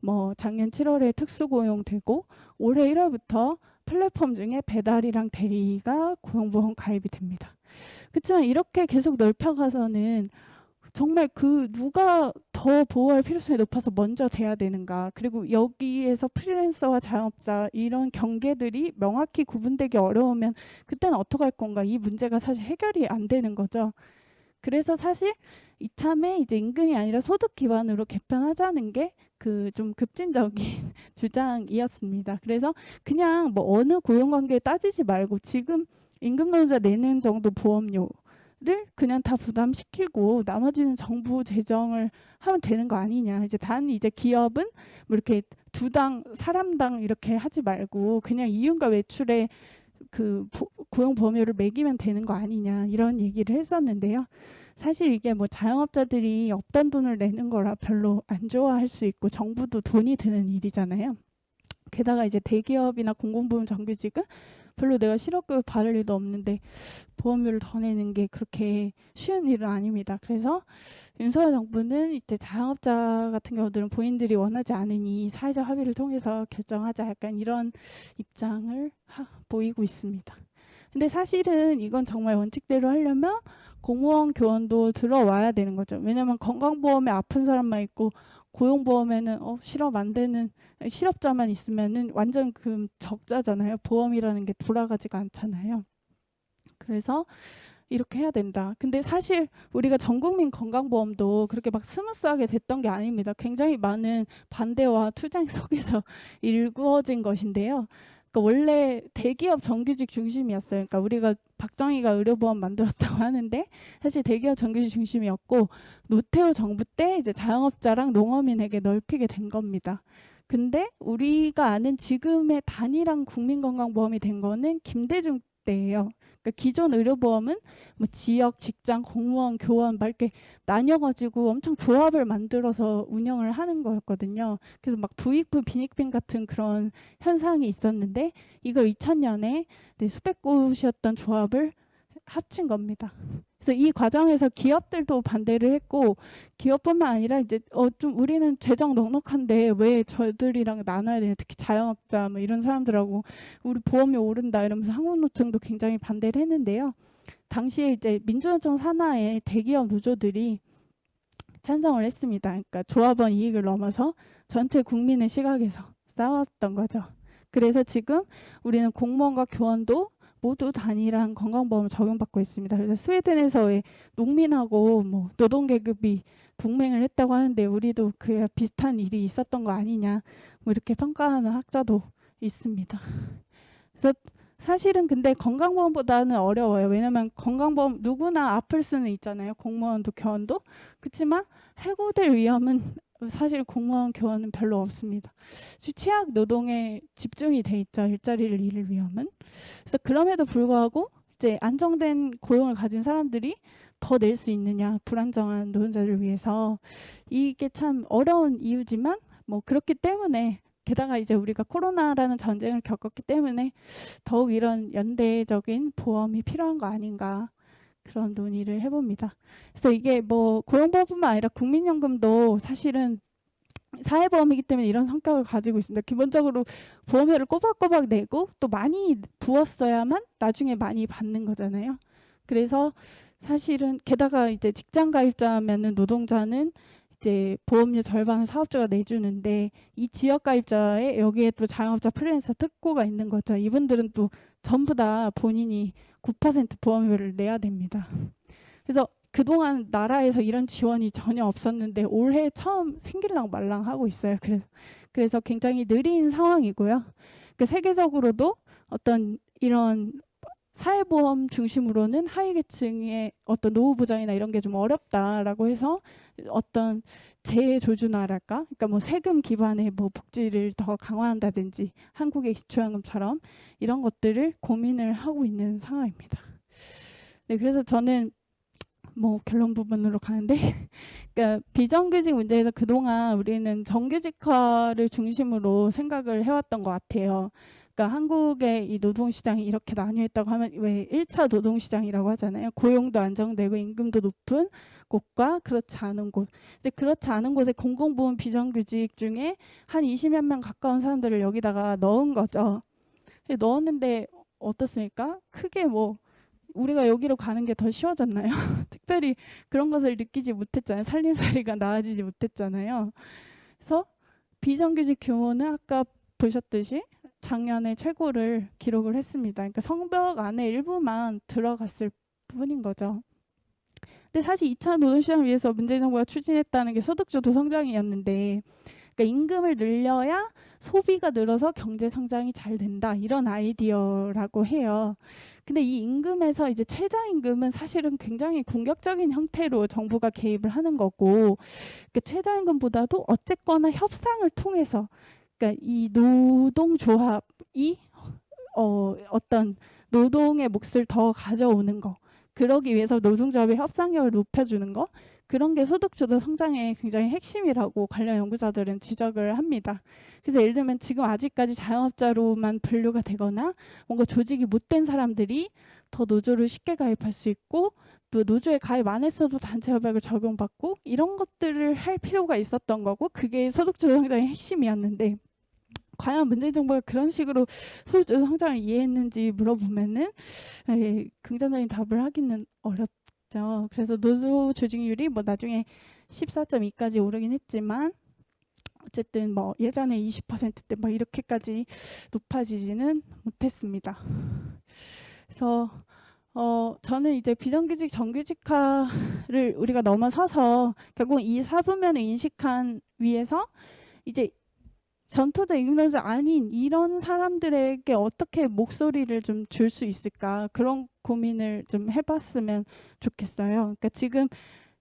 뭐 작년 7월에 특수고용되고 올해 1월부터 플랫폼 중에 배달이랑 대리가 고용보험 가입이 됩니다. 그렇지만 이렇게 계속 넓혀가서는 정말 누가 더 보호할 필요성이 높아서 먼저 돼야 되는가. 그리고 여기에서 프리랜서와 자영업자 이런 경계들이 명확히 구분되기 어려우면 그때는 어떡할 건가. 이 문제가 사실 해결이 안 되는 거죠. 그래서 사실 이참에 이제 임금이 아니라 소득 기반으로 개편하자는 게 그 좀 급진적인 주장이었습니다. 그래서 그냥 뭐 어느 고용관계에 따지지 말고 지금 임금 노동자 내는 정도 보험료를 그냥 다 부담시키고 나머지는 정부 재정을 하면 되는 거 아니냐. 이제 기업은 뭐 이렇게 사람당 이렇게 하지 말고 그냥 이윤과 외출에 그 고용 보험료를 매기면 되는 거 아니냐 이런 얘기를 했었는데요. 사실 이게 뭐 자영업자들이 없던 돈을 내는 거라 별로 안 좋아할 수 있고 정부도 돈이 드는 일이잖아요. 게다가 이제 대기업이나 공공부문 정규직은 별로 내가 실업급여 받을 일도 없는데 보험료를 더 내는 게 그렇게 쉬운 일은 아닙니다. 그래서 윤석열 정부는 이제 자영업자 같은 경우들은 본인들이 원하지 않으니 사회적 합의를 통해서 결정하자 약간 이런 입장을 보이고 있습니다. 근데 사실은 이건 정말 원칙대로 하려면 공무원 교원도 들어와야 되는 거죠. 왜냐하면 건강보험에 아픈 사람만 있고 고용보험에는 실업 안 되는 실업자만 있으면은 완전 그 적자잖아요. 보험이라는 게 돌아가지가 않잖아요. 그래서 이렇게 해야 된다. 근데 사실 우리가 전국민 건강보험도 그렇게 막 스무스하게 됐던 게 아닙니다. 굉장히 많은 반대와 투쟁 속에서 이루어진 것인데요. 그러니까 원래 대기업 정규직 중심이었어요. 그러니까 우리가 박정희가 의료보험 만들었다고 하는데 사실 대기업 정규직 중심이었고 노태우 정부 때 이제 자영업자랑 농어민에게 넓히게 된 겁니다. 근데 우리가 아는 지금의 단일한 국민건강보험이 된 거는 김대중 때예요. 그러니까 기존 의료보험은 뭐 지역, 직장, 공무원, 교원 막 이렇게 나뉘어가지고 엄청 조합을 만들어서 운영을 하는 거였거든요. 그래서 막 부익부, 빈익빈 같은 그런 현상이 있었는데 이걸 2000년에 수백 곳이었던 조합을 합친 겁니다. 그래서 이 과정에서 기업들도 반대를 했고 기업뿐만 아니라 이제 좀 우리는 재정 넉넉한데 왜 저들이랑 나눠야 되냐, 특히 자영업자 뭐 이런 사람들하고 우리 보험이 오른다 이러면서 한국노총도 굉장히 반대를 했는데요. 당시에 이제 민주노총 산하의 대기업 노조들이 찬성을 했습니다. 그러니까 조합원 이익을 넘어서 전체 국민의 시각에서 싸웠던 거죠. 그래서 지금 우리는 공무원과 교원도 모두 단일한 건강보험을 적용받고 있습니다. 그래서 스웨덴에서의 농민하고 뭐 노동계급이 동맹을 했다고 하는데 우리도 그 비슷한 일이 있었던 거 아니냐 뭐 이렇게 평가하는 학자도 있습니다. 그래서 사실은 근데 건강보험보다는 어려워요. 왜냐면 건강보험 누구나 아플 수는 있잖아요. 공무원도 교원도. 그렇지만 해고될 위험은 사실 공무원 교원은 별로 없습니다. 취약 노동에 집중이 돼 있죠. 일자리를 잃을 위험은. 그래서 그럼에도 불구하고 이제 안정된 고용을 가진 사람들이 더 낼 수 있느냐, 불안정한 노동자를 위해서 이게 참 어려운 이유지만 뭐 그렇기 때문에 게다가 이제 우리가 코로나라는 전쟁을 겪었기 때문에 더욱 이런 연대적인 보험이 필요한 거 아닌가 그런 논의를 해봅니다. 그래서 이게 뭐 고용보험뿐만 아니라 국민연금도 사실은 사회보험이기 때문에 이런 성격을 가지고 있습니다. 기본적으로 보험료를 꼬박꼬박 내고 또 많이 부었어야만 나중에 많이 받는 거잖아요. 그래서 사실은 게다가 이제 직장 가입자면은 노동자는 이제 보험료 절반을 사업주가 내주는데 이 지역 가입자에 여기에 또 자영업자 프리랜서 특고가 있는 거죠. 이분들은 또 전부 다 본인이 9% 보험료를 내야 됩니다. 그래서 그동안 나라에서 이런 지원이 전혀 없었는데 올해 처음 생길랑 말랑 하고 있어요. 그래서 굉장히 느린 상황이고요. 세계적으로도 어떤 이런 사회보험 중심으로는 하위계층의 어떤 노후 보장이나 이런 게 좀 어렵다라고 해서 어떤 재조준화랄까, 그러니까 뭐 세금 기반의 뭐 복지를 더 강화한다든지 한국의 기초연금처럼 이런 것들을 고민을 하고 있는 상황입니다. 네, 그래서 저는 뭐 결론 부분으로 가는데, 그러니까 비정규직 문제에서 그동안 우리는 정규직화를 중심으로 생각을 해왔던 것 같아요. 그러니까 한국의 이 노동시장이 이렇게 나뉘어 있다고 하면 왜 1차 노동시장이라고 하잖아요. 고용도 안정되고 임금도 높은 곳과 그렇지 않은 곳. 근데 그렇지 않은 곳에 공공부문 비정규직 중에 한 20여 명 가까운 사람들을 여기다가 넣은 거죠. 넣었는데 어떻습니까? 크게 뭐 우리가 여기로 가는 게 더 쉬워졌나요? 특별히 그런 것을 느끼지 못했잖아요. 살림살이가 나아지지 못했잖아요. 그래서 비정규직 규모는 아까 보셨듯이 작년에 최고를 기록을 했습니다. 그러니까 성벽 안에 일부만 들어갔을 뿐인 거죠. 근데 사실 2차 노동시장을 위해서 문재인 정부가 추진했다는 게 소득주도 성장이었는데, 그러니까 임금을 늘려야 소비가 늘어서 경제 성장이 잘 된다, 이런 아이디어라고 해요. 근데 이 임금에서 이제 최저임금은 사실은 굉장히 공격적인 형태로 정부가 개입을 하는 거고, 그 최저임금보다도 어쨌거나 협상을 통해서, 그러니까 이 노동조합이 어떤 노동의 몫을 더 가져오는 거, 그러기 위해서 노동조합의 협상력을 높여주는 거, 그런 게 소득주도 성장의 굉장히 핵심이라고 관련 연구자들은 지적을 합니다. 그래서 예를 들면 지금 아직까지 자영업자로만 분류가 되거나 뭔가 조직이 못된 사람들이 더 노조를 쉽게 가입할 수 있고, 또 노조에 가입 안 했어도 단체 협약을 적용받고, 이런 것들을 할 필요가 있었던 거고, 그게 소득주도 성장의 핵심이었는데, 과연 문재인 정부가 그런 식으로 소득주도 성장을 이해했는지 물어보면은 긍정적인 답을 하기는 어렵죠. 그래서 노조 조직률이 뭐 나중에 14.2까지 오르긴 했지만 어쨌든 뭐 예전에 20%대 뭐 이렇게까지 높아지지는 못했습니다. 그래서 저는 이제 비정규직 정규직화를 우리가 넘어서서 결국 이 사부면을 인식한 위에서 이제 전투자 임금노조 아닌 이런 사람들에게 어떻게 목소리를 좀 줄 수 있을까, 그런 고민을 좀 해봤으면 좋겠어요. 그러니까 지금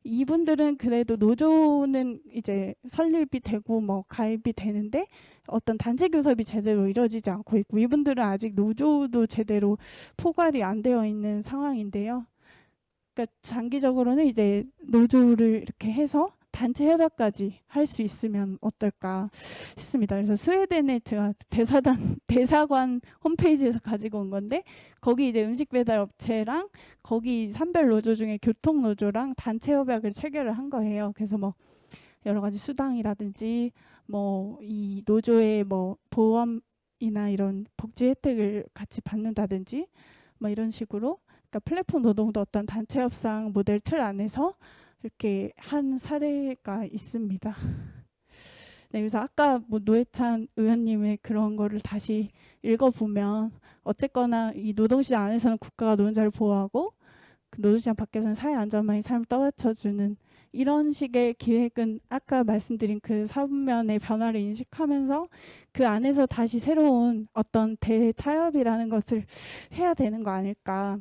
이분들은 그래도 노조는 이제 설립이 되고 뭐 가입이 되는데 어떤 단체 교섭이 제대로 이루어지지 않고 있고, 이분들은 아직 노조도 제대로 포괄이 안 되어 있는 상황인데요. 그러니까 장기적으로는 이제 노조를 이렇게 해서 단체 협약까지 할 수 있으면 어떨까 싶습니다. 그래서 스웨덴에 제가 대사관 홈페이지에서 가지고 온 건데, 거기 이제 음식 배달 업체랑 거기 산별 노조 중에 교통 노조랑 단체 협약을 체결을 한 거예요. 그래서 뭐 여러 가지 수당이라든지 뭐 이 노조의 뭐 보험이나 이런 복지 혜택을 같이 받는다든지 뭐 이런 식으로, 그러니까 플랫폼 노동도 어떤 단체 협상 모델 틀 안에서 이렇게 한 사례가 있습니다. 네, 그래서 아까 뭐 노회찬 의원님의 그런 거를 다시 읽어보면 어쨌거나 이 노동시장 안에서는 국가가 노동자를 보호하고 그 노동시장 밖에서는 사회 안전망이 삶을 떠받쳐주는 이런 식의 기획은 아까 말씀드린 그 사분면의 변화를 인식하면서 그 안에서 다시 새로운 어떤 대타협이라는 것을 해야 되는 거 아닐까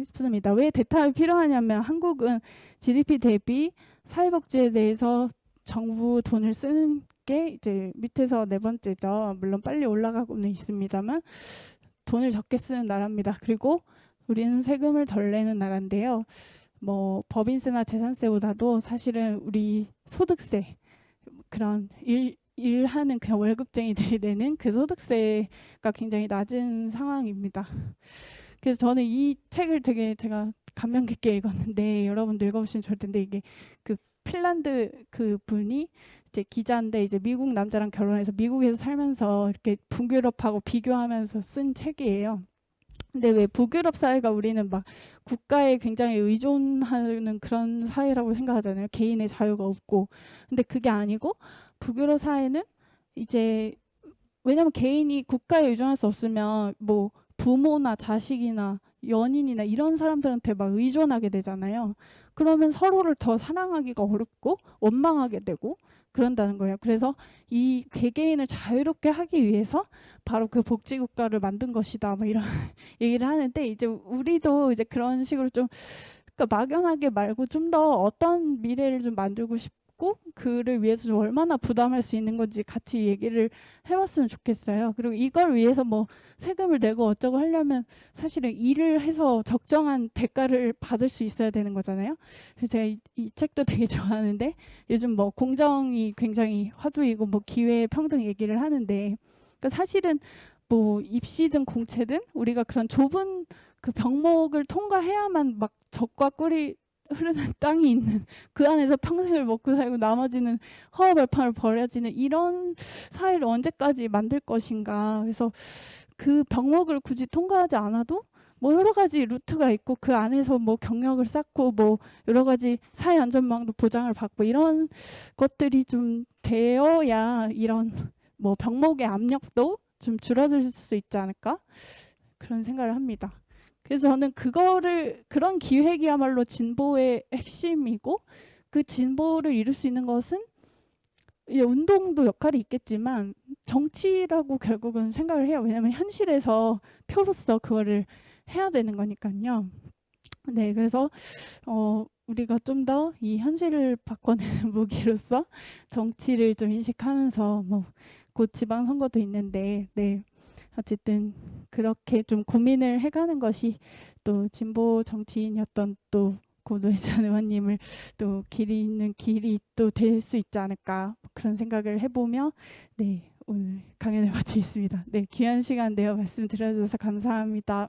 싶습니다. 왜 대타협이 필요하냐면 한국은 GDP 대비 사회복지에 대해서 정부 돈을 쓰는 게 이제 밑에서 네 번째죠. 물론 빨리 올라가고는 있습니다만 돈을 적게 쓰는 나라입니다. 그리고 우리는 세금을 덜 내는 나라인데요. 뭐 법인세나 재산세보다도 사실은 우리 소득세, 그런 일하는 그냥 월급쟁이들이 내는 그 소득세가 굉장히 낮은 상황입니다. 그래서 저는 이 책을 되게 제가 감명 깊게 읽었는데, 여러분도 읽어보시면 좋을 텐데, 이게 그 핀란드 그 분이 이제 기자인데 이제 미국 남자랑 결혼해서 미국에서 살면서 이렇게 북유럽하고 비교하면서 쓴 책이에요. 근데 왜 북유럽 사회가 우리는 막 국가에 굉장히 의존하는 그런 사회라고 생각하잖아요. 개인의 자유가 없고. 근데 그게 아니고 북유럽 사회는 이제, 왜냐면 개인이 국가에 의존할 수 없으면 뭐 부모나 자식이나 연인이나 이런 사람들한테 막 의존하게 되잖아요. 그러면 서로를 더 사랑하기가 어렵고 원망하게 되고 그런다는 거예요. 그래서 이 개개인을 자유롭게 하기 위해서 바로 그 복지국가를 만든 것이다, 뭐 이런 얘기를 하는데, 이제 우리도 이제 그런 식으로 좀, 그러니까 막연하게 말고 좀 더 어떤 미래를 좀 만들고 싶고 그를 위해서 좀 얼마나 부담할 수 있는 건지 같이 얘기를 해봤으면 좋겠어요. 그리고 이걸 위해서 뭐 세금을 내고 어쩌고 하려면 사실은 일을 해서 적정한 대가를 받을 수 있어야 되는 거잖아요. 그래서 제가 이 책도 되게 좋아하는데, 요즘 뭐 공정이 굉장히 화두이고 뭐 기회 평등 얘기를 하는데, 그러니까 사실은 뭐 입시든 공채든 우리가 그런 좁은 그 병목을 통과해야만 막 적과 꿀이 흐르는 땅이 있는, 그 안에서 평생을 먹고 살고 나머지는 허허벌판을 벌여지는 이런 사회를 언제까지 만들 것인가. 그래서 그 병목을 굳이 통과하지 않아도 뭐 여러 가지 루트가 있고 그 안에서 뭐 경력을 쌓고 뭐 여러 가지 사회 안전망도 보장을 받고 이런 것들이 좀 되어야 이런 뭐 병목의 압력도 좀 줄어들 수 있지 않을까, 그런 생각을 합니다. 그래서 저는 그런 기획이야말로 진보의 핵심이고, 그 진보를 이룰 수 있는 것은 운동도 역할이 있겠지만 정치라고 결국은 생각을 해요. 왜냐하면 현실에서 표로서 그거를 해야 되는 거니까요. 네, 그래서 우리가 좀 더 이 현실을 바꿔내는 무기로서 정치를 좀 인식하면서, 뭐 곧 지방선거도 있는데, 네, 어쨌든 그렇게 좀 고민을 해가는 것이 또 진보 정치인이었던 또 고 노회찬 의원님을 또 길 잇는 길이 또 될 수 있지 않을까, 그런 생각을 해보며 네, 오늘 강연을 마치겠습니다. 네, 귀한 시간 내어 말씀 드려주셔서 감사합니다.